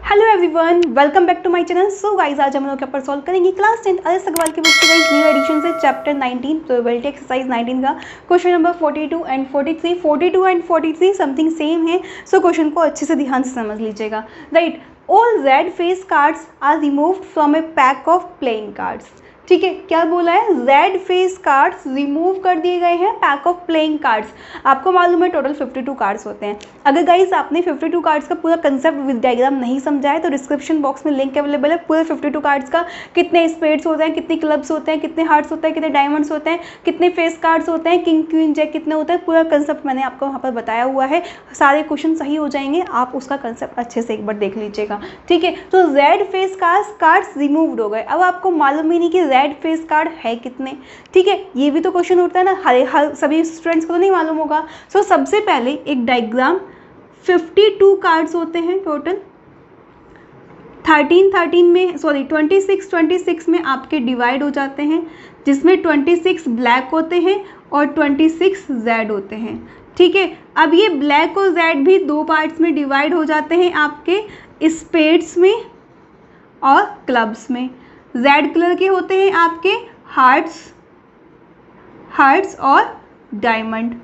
Hello everyone, welcome back to my channel. So guys, आज हम लोग यहाँ पर सॉल्व करेंगे क्लास 10 अजय सगवाल की बुक की गाइस न्यू एडिशन से चैप्टर 19 प्रोबेबिलिटी एक्सरसाइज 19 का question number 42 and 43। 42 and 43 something same है, सो क्वेश्चन को अच्छे से ध्यान से समझ लीजिएगा। Right, all red face cards are removed from a pack of playing cards. ठीक है, क्या बोला है? रेड फेस कार्ड्स रिमूव कर दिए गए हैं पैक ऑफ प्लेइंग कार्ड्स। आपको मालूम है टोटल 52 कार्ड्स होते हैं। अगर गाइस आपने 52 कार्ड्स का पूरा कंसेप्ट विद डायग्राम नहीं समझा है तो डिस्क्रिप्शन बॉक्स में लिंक अवेलेबल है पूरे 52 कार्ड्स का। कितने स्पेड्स होते हैं, कितने क्लब्स होते हैं, कितने हार्ट्स होते हैं, कितने डायमंड्स होते हैं, कितने फेस कार्ड्स होते हैं, किंग क्वीन जैक कितने होते हैं, पूरा कंसेप्ट मैंने आपको वहाँ पर बताया हुआ है। सारे क्वेश्चन सही हो जाएंगे, आप उसका कंसेप्ट अच्छे से एक बार देख लीजिएगा। ठीक है, तो रेड फेस कार्ड्स रिमूव्ड हो गए। अब आपको मालूम ही नहीं कि रेड फेस कार्ड है कितने। ठीक है, ये भी तो क्वेश्चन उठता है ना, हर सभी स्टूडेंट्स को तो नहीं मालूम होगा। सो सबसे पहले एक डायग्राम, 52 कार्ड्स होते हैं टोटल। 26 में आपके डिवाइड हो जाते हैं, जिसमें 26 ब्लैक होते हैं और 26 रेड होते हैं। ठीक है, अब ये ब्लैक और रेड भी दो पार्ट्स में डिवाइड हो जाते हैं, आपके स्पेड्स में और क्लब्स में। रेड कलर के होते हैं आपके हार्ट्स और डायमंड।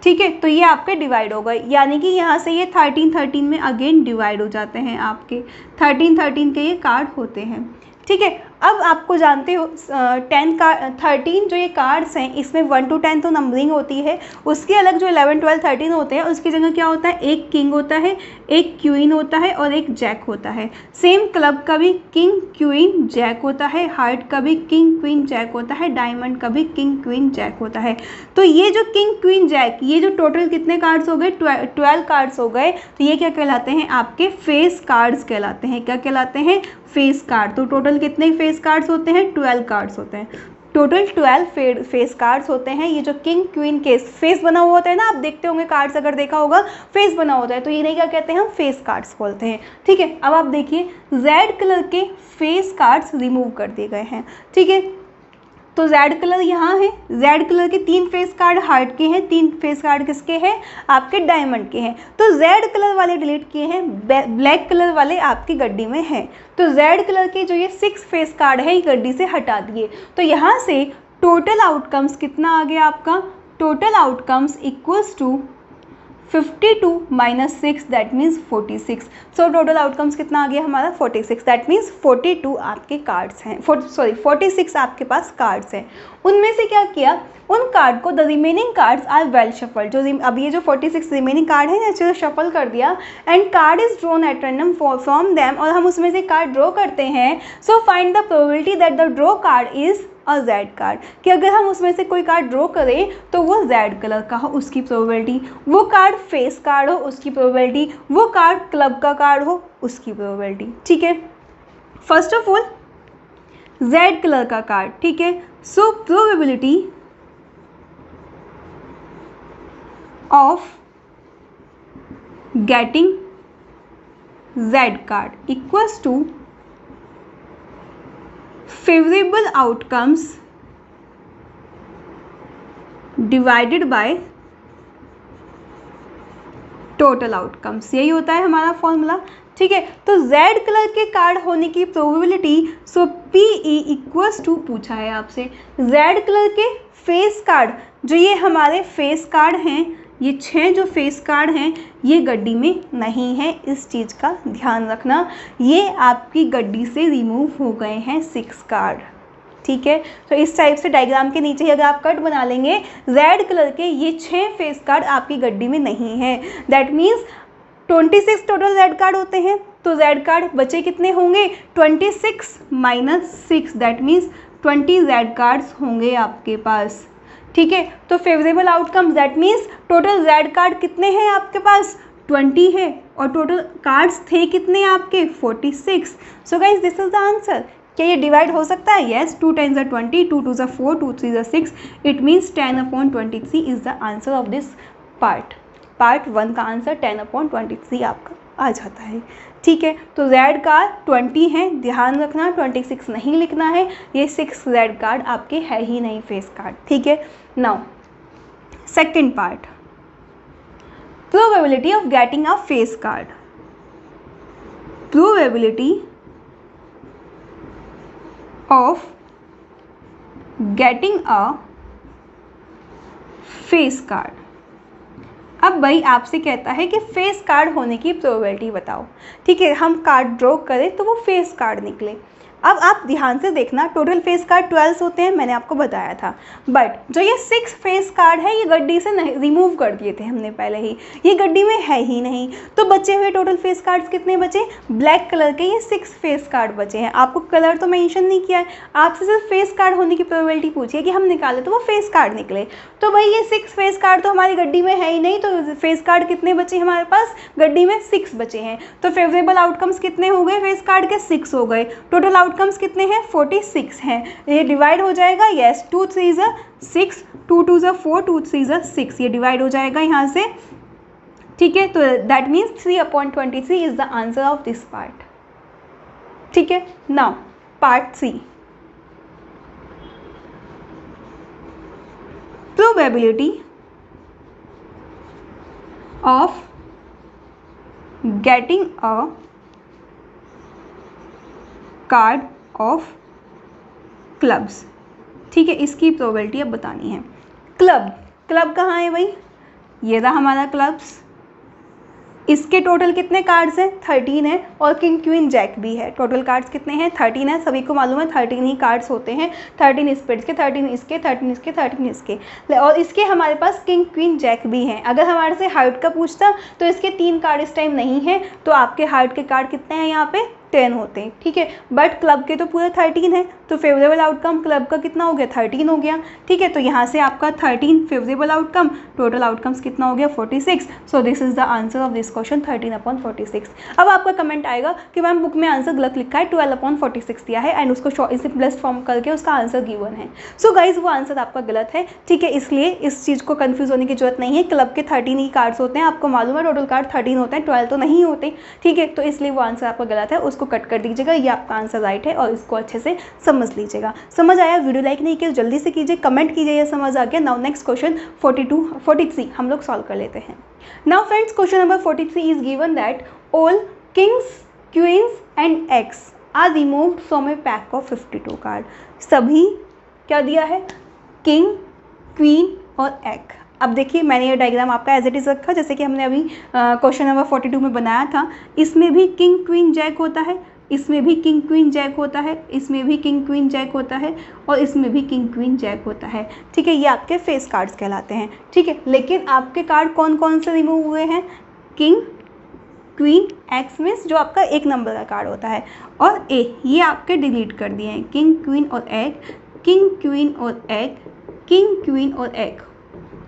ठीक है, तो ये आपके डिवाइड हो गए, यानी कि यहाँ से ये 13 में अगेन डिवाइड हो जाते हैं। आपके 13 के ये कार्ड होते हैं। ठीक है, अब आपको जानते हो 13 जो ये कार्ड्स हैं इसमें 1 to 10 तो नंबरिंग होती है, उसके अलग जो 11, 12, 13 होते हैं उसकी जगह क्या होता है? एक किंग होता है, एक क्वीन होता है और एक जैक होता है। सेम क्लब का भी किंग क्वीन जैक होता है, हार्ट का भी किंग क्वीन जैक होता है, डायमंड का भी किंग क्वीन जैक होता है। तो ये जो किंग क्वीन जैक, ये जो टोटल कितने कार्ड्स हो गए? 12 कार्ड्स हो गए। तो ये क्या कहलाते हैं? आपके फेस कार्ड्स कहलाते हैं। क्या कहलाते हैं? Face card. तो टोटल कितने फेस कार्ड्स होते हैं? 12 कार्ड्स होते हैं। टोटल 12 फेस कार्ड्स होते हैं। ये जो किंग क्वीन के फेस बना हुआ होता है ना, आप देखते होंगे कार्ड्स, अगर देखा होगा फेस बना होता है, तो ये नहीं क्या कहते हैं? हम फेस कार्ड्स बोलते हैं। ठीक है, अब आप देखिए रेड कलर के फेस कार्ड्स रिमूव कर दिए गए हैं। ठीक है, तो रेड कलर यहाँ है। रेड कलर के 3 फेस कार्ड हार्ट के हैं, 3 फेस कार्ड किसके हैं? आपके डायमंड के हैं। तो रेड कलर वाले डिलीट किए हैं, ब्लैक कलर वाले आपकी गड्डी में हैं। तो रेड कलर के जो ये 6 फेस कार्ड है ये गड्डी से हटा दिए। तो यहाँ से टोटल आउटकम्स कितना आ गया आपका? Total outcomes equals to 52 - 6 that means 46। So total outcomes कितना आ गया हमारा? 46। दैट मीन्स 42 आपके कार्ड्स हैं, 46 आपके पास कार्ड्स हैं। उनमें से क्या किया? उन कार्ड को the remaining cards are well shuffle. जो अब ये जो 46 रिमेनिंग कार्ड है ना, चलो शफल कर दिया and card is drawn at random from them, और हम उसमें से कार्ड ड्रॉ करते हैं। So find the probability that the draw card is a red card, कि अगर हम उसमें से कोई कार्ड ड्रॉ करें तो वो रेड कलर का हो, उसकी प्रोबेबिलिटी। वो कार्ड फेस कार्ड हो, उसकी प्रोबेबिलिटी। वो कार्ड क्लब का कार्ड हो, उसकी प्रोबेबिलिटी। ठीक है, first of all red colour का कार्ड। ठीक है, so probability of getting red card equals to favorable outcomes divided by total outcomes। यही होता है हमारा फॉर्मूला। ठीक है, तो रेड कलर के कार्ड होने की probability, so PE equals to पूछा है आपसे रेड कलर के फेस कार्ड, जो ये हमारे फेस कार्ड हैं, ये 6 जो फेस कार्ड हैं ये गड्डी में नहीं है, इस चीज़ का ध्यान रखना। ये आपकी गड्डी से रिमूव हो गए हैं 6 कार्ड। ठीक है, तो इस टाइप से डायग्राम के नीचे ही अगर आप कट बना लेंगे, रेड कलर के ये 6 फेस कार्ड आपकी गड्डी में नहीं है। That means 26 total red card होते हैं, तो रेड कार्ड बचे कितने होंगे? 26 - 6 दैट मीन्स 20 रेड कार्ड्स होंगे आपके पास। ठीक है, तो favourable outcomes that means total red card कितने हैं आपके पास? 20 है, और टोटल कार्ड्स थे कितने आपके? 46। So guys this is the answer. क्या ये डिवाइड हो सकता है? Yes, 2 × 20, 2 × 4, 2 × 3 = 6। It means 10/23 is the answer of this part 1 का आंसर 10/23 आपका आ जाता है। ठीक है, तो रेड कार्ड 20 है, ध्यान रखना 26 नहीं लिखना है, ये 6 रेड कार्ड आपके है ही नहीं फेस कार्ड। ठीक है, now second part probability of getting a face card, probability of getting a face card. अब भाई आपसे कहता है कि फेस कार्ड होने की प्रोबेबिलिटी बताओ। ठीक है, हम कार्ड ड्रॉ करें तो वो फेस कार्ड निकले। अब आप ध्यान से देखना, टोटल फेस कार्ड 12 होते हैं, मैंने आपको बताया था। बट जो ये 6 फेस कार्ड है ये गड्डी से नहीं रिमूव कर दिए थे हमने पहले ही, ये गड्डी में है ही नहीं। तो बचे हुए टोटल फेस कार्ड्स कितने बचे? ब्लैक कलर के ये 6 फेस कार्ड बचे हैं। आपको कलर तो मेंशन नहीं किया है, आपसे सिर्फ फेस कार्ड होने की प्रोबेबिलिटी पूछी है कि हम निकाले तो वो फेस कार्ड निकले। तो भाई ये 6 फेस कार्ड तो हमारी गड्डी में है ही नहीं, तो फेस कार्ड कितने बचे हमारे पास? गड्डी में 6 बचे हैं। तो फेवरेबल आउटकम्स कितने हो गए फेस कार्ड के? 6 हो गए। टोटल आउटकम्स कितने हैं? 46 हैं। ये डिवाइड हो जाएगा, यस, 2 3 6, 2 2 4, 2 3 6, ये डिवाइड हो जाएगा यहाँ से। ठीक है, तो that means 3/23 is the answer of this part. ठीक है, now part C, probability of getting a card of clubs. ठीक है, इसकी प्रोबेबिलिटी अब बतानी है। क्लब कहाँ है भाई? ये रहा हमारा क्लब्स। इसके टोटल कितने कार्ड्स हैं? 13 है, और किंग क्वीन जैक भी है। टोटल कार्ड्स कितने हैं? 13 है। सभी को मालूम है 13 ही कार्ड्स होते हैं। 13 स्पेड्स के, 13 इसके, 13 इसके, 13 इसके, और इसके हमारे पास किंग क्वीन जैक भी हैं। अगर हमारे से हार्ट का पूछता तो इसके 3 कार्ड इस टाइम नहीं है, तो आपके हार्ट के कार्ड कितने हैं यहाँ पे? 10 होते हैं। ठीक है, बट क्लब के तो पूरे 13 है, तो फेवरेबल आउटकम क्लब का कितना हो गया? 13 हो गया। ठीक है, तो यहाँ से आपका 13 फेवरेबल आउटकम, टोटल आउटकम्स कितना हो गया? 46। So this is the answer of this question, 13/46। अब आपका कमेंट आएगा कि मैम बुक में आंसर गलत लिखा है, 12/46 दिया है एंड उसको सिंपलेस्ट फॉर्म करके उसका आंसर गिवन है। सो गाइज वो आंसर आपका गलत है। ठीक है, इसलिए इस चीज़ को कन्फ्यूज होने की जरूरत नहीं है। क्लब के 13 ही कार्ड्स होते हैं, आपको मालूम है टोटल कार्ड 13 होते हैं, 12 तो नहीं होते। ठीक है, तो इसलिए वो आंसर आपका गलत है, उसको कट कर दीजिएगा। ये आपका आंसर राइट है और इसको अच्छे से समझ लीजिएगा। समझ आया? वीडियो लाइक नहीं किया जल्दी से कीजिए, कमेंट कीजिए ये समझ आ गया। नाउ नेक्स्ट क्वेश्चन 43 हम लोग सॉल्व कर लेते हैं। Now friends, question number 43 is given that all kings, queens and aces are removed from a pack of 52 card. सभी क्या दिया है? किंग, क्वीन और एग। अब देखिए, मैंने ये डायग्राम आपका एज इट इज़ रखा जैसे कि हमने अभी क्वेश्चन नंबर 42 में बनाया था। इसमें भी किंग क्वीन जैक होता है, इसमें भी किंग क्वीन जैक होता है, इसमें भी किंग क्वीन जैक होता है, और इसमें भी किंग क्वीन जैक होता है। ठीक है, ये आपके फेस कार्ड्स कहलाते हैं। ठीक है, लेकिन आपके कार्ड कौन कौन से रिमूव हुए हैं? किंग, क्वीन, एक्स मीन्स जो आपका 1 नंबर का कार्ड होता है, और ए, ये आपके डिलीट कर दिए हैं। किंग, क्वीन और एग, किंग, क्वीन और एग, किंग, क्वीन और एग।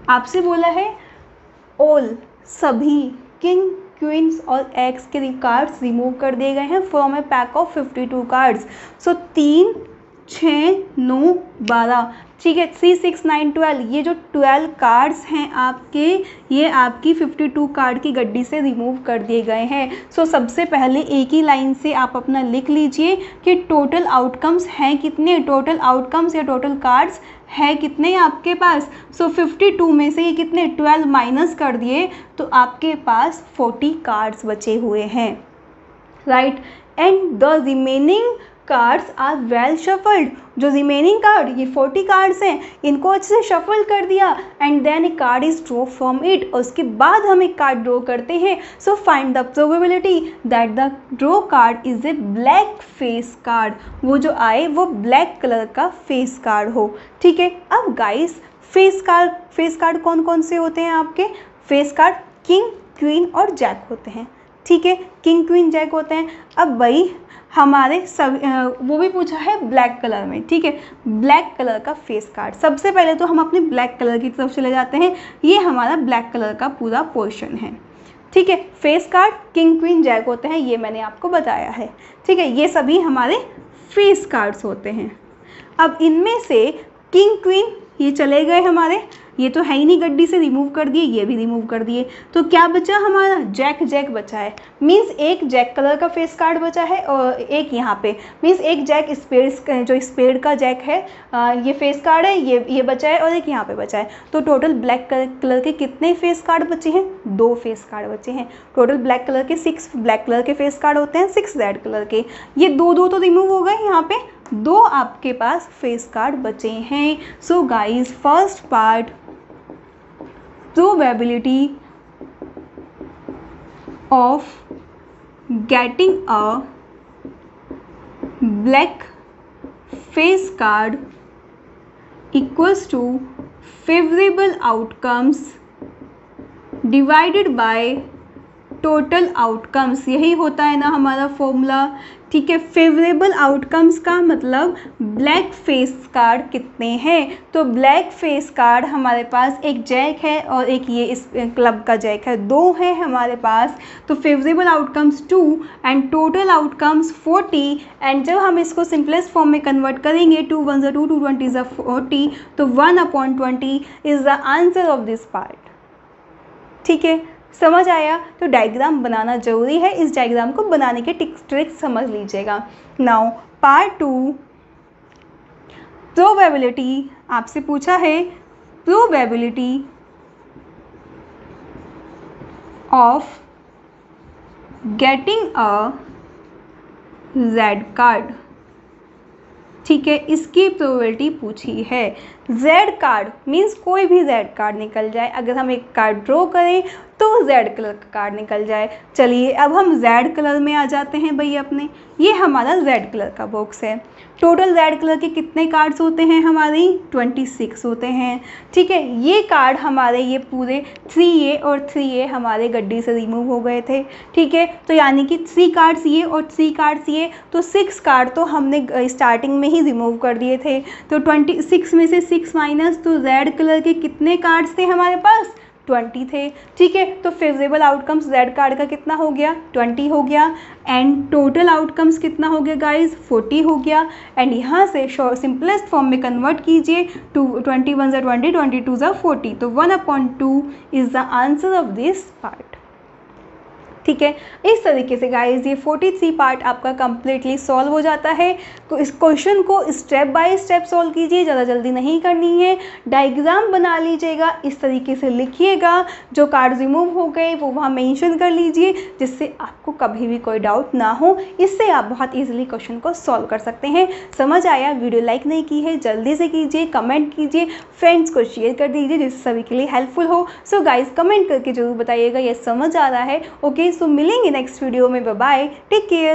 आपसे बोला है ऑल, सभी किंग, क्वींस और एक्स के कार्ड्स रिमूव कर दिए गए हैं from a pack of 52 cards. सो 3, 6, 9, 12। ठीक है, 3, 6, 9, 12, ये जो 12 कार्ड्स हैं आपके, ये आपकी 52 कार्ड की गड्डी से रिमूव कर दिए गए हैं। सो सबसे पहले एक ही लाइन से आप अपना लिख लीजिए कि टोटल आउटकम्स हैं कितने, टोटल आउटकम्स या टोटल कार्ड्स है कितने आपके पास। सो 52 में से ये कितने 12 माइनस कर दिए तो आपके पास 40 कार्ड्स बचे हुए हैं, right. And the remaining cards are well shuffled. जो रिमेनिंग कार्ड, ये 40 कार्ड्स हैं, इनको अच्छे से शफल कर दिया and then a card is draw from it, और उसके बाद हम एक कार्ड ड्रॉ करते हैं। So find the probability that the draw card is a black face card. वो जो आए वो ब्लैक कलर का फेस कार्ड हो। ठीक है, अब गाइस फेस कार्ड कौन कौन से होते हैं आपके? फेस कार्ड किंग, क्वीन और जैक होते हैं। ठीक है, किंग, क्वीन, जैक होते हैं। अब भाई हमारे सब वो भी पूछा है ब्लैक कलर में। ठीक है, ब्लैक कलर का फेस कार्ड। सबसे पहले तो हम अपने ब्लैक कलर की तरफ चले जाते हैं। ये हमारा ब्लैक कलर का पूरा पोर्शन है। ठीक है, face card king, queen, jack होते हैं, ये मैंने आपको बताया है। ठीक है, ये सभी हमारे फेस कार्ड्स होते हैं। अब इनमें से किंग, क्वीन ये चले गए हमारे, ये तो है ही नहीं, गड्डी से रिमूव कर दिए, ये भी रिमूव कर दिए, तो क्या बचा हमारा, जैक जैक बचा है। मीन्स एक जैक कलर का फेस कार्ड बचा है और एक यहाँ पे, मीन्स एक जैक स्पेड, जो स्पेड का जैक है, ये फेस कार्ड है, ये बचा है और एक यहाँ पे बचा है। तो टोटल ब्लैक कलर के कितने फेस कार्ड बचे हैं, 2 फेस कार्ड बचे हैं। टोटल ब्लैक कलर के 6 ब्लैक कलर के फेस कार्ड होते हैं, 6 रेड कलर के। ये 2 तो रिमूव हो गए, यहाँ पे 2 आपके पास फेस कार्ड बचे हैं। So guys, first part, probability of getting a black face card equals to favourable outcomes divided by total outcomes. यही होता है ना हमारा फॉर्मूला, ठीक है। फेवरेबल आउटकम्स का मतलब ब्लैक फेस कार्ड कितने हैं, तो ब्लैक फेस कार्ड हमारे पास एक जैक है और एक ये इस क्लब का जैक है, 2 है हमारे पास। तो favourable outcomes 2 and total outcomes 40। And जब हम इसको सिंपलेस्ट फॉर्म में कन्वर्ट करेंगे, 2 1 ज़ा 2, 2 20 ज़ा 40, तो 1/20 is the answer of this part. ठीक है, समझ आया। तो डायग्राम बनाना जरूरी है, इस डायग्राम को बनाने के ट्रिक्स समझ लीजिएगा। नाउ पार्ट 2, प्रोबेबिलिटी आपसे पूछा है, probability of getting a red card. ठीक है, इसकी प्रोबेबिलिटी पूछी है। रेड कार्ड मीन्स कोई भी रेड कार्ड निकल जाए, अगर हम एक कार्ड ड्रॉ करें तो रेड कलर का कार्ड निकल जाए। चलिए अब हम रेड कलर में आ जाते हैं भाई अपने, ये हमारा रेड कलर का बॉक्स है। टोटल रेड कलर के कितने कार्ड्स होते हैं हमारे, 26 होते हैं। ठीक है, ये कार्ड हमारे ये पूरे 3A और 3A हमारे गड्डी से रिमूव हो गए थे। ठीक है, तो यानी कि 3 कार्ड्स ये और 3 कार्ड्स ये, तो 6 कार्ड तो हमने स्टार्टिंग में ही रिमूव कर दिए थे। तो 26 में से 6 माइनस, तो रेड कलर के कितने कार्ड्स थे हमारे पास, 20 थे। ठीक है, तो फेवरेबल आउटकम्स रेड कार्ड का कितना हो गया, 20 हो गया। एंड टोटल आउटकम्स कितना हो गया गाइज, 40 हो गया। एंड यहाँ से सिंपलेस्ट फॉर्म में कन्वर्ट कीजिए, 21 ज़ा 20, 22 ज़ा 40, तो 1/2 is the answer of this part. ठीक है, इस तरीके से गाइज ये 43 पार्ट आपका कंप्लीटली सॉल्व हो जाता है। तो इस क्वेश्चन को स्टेप बाय स्टेप सॉल्व कीजिए, ज़्यादा जल्दी नहीं करनी है। डायग्राम बना लीजिएगा, इस तरीके से लिखिएगा, जो कार्ड रिमूव हो गए वो वहाँ मेंशन कर लीजिए, जिससे आपको कभी भी कोई डाउट ना हो। इससे आप बहुत ईजिली क्वेश्चन को सॉल्व कर सकते हैं। समझ आया? वीडियो लाइक नहीं की है जल्दी से कीजिए, कमेंट कीजिए, फ्रेंड्स को शेयर कर दीजिए जिससे सभी के लिए हेल्पफुल हो। सो गाइज कमेंट करके जरूर बताइएगा ये समझ आ रहा है। ओके, सो मिलेंगे नेक्स्ट वीडियो में। Bye bye, take care.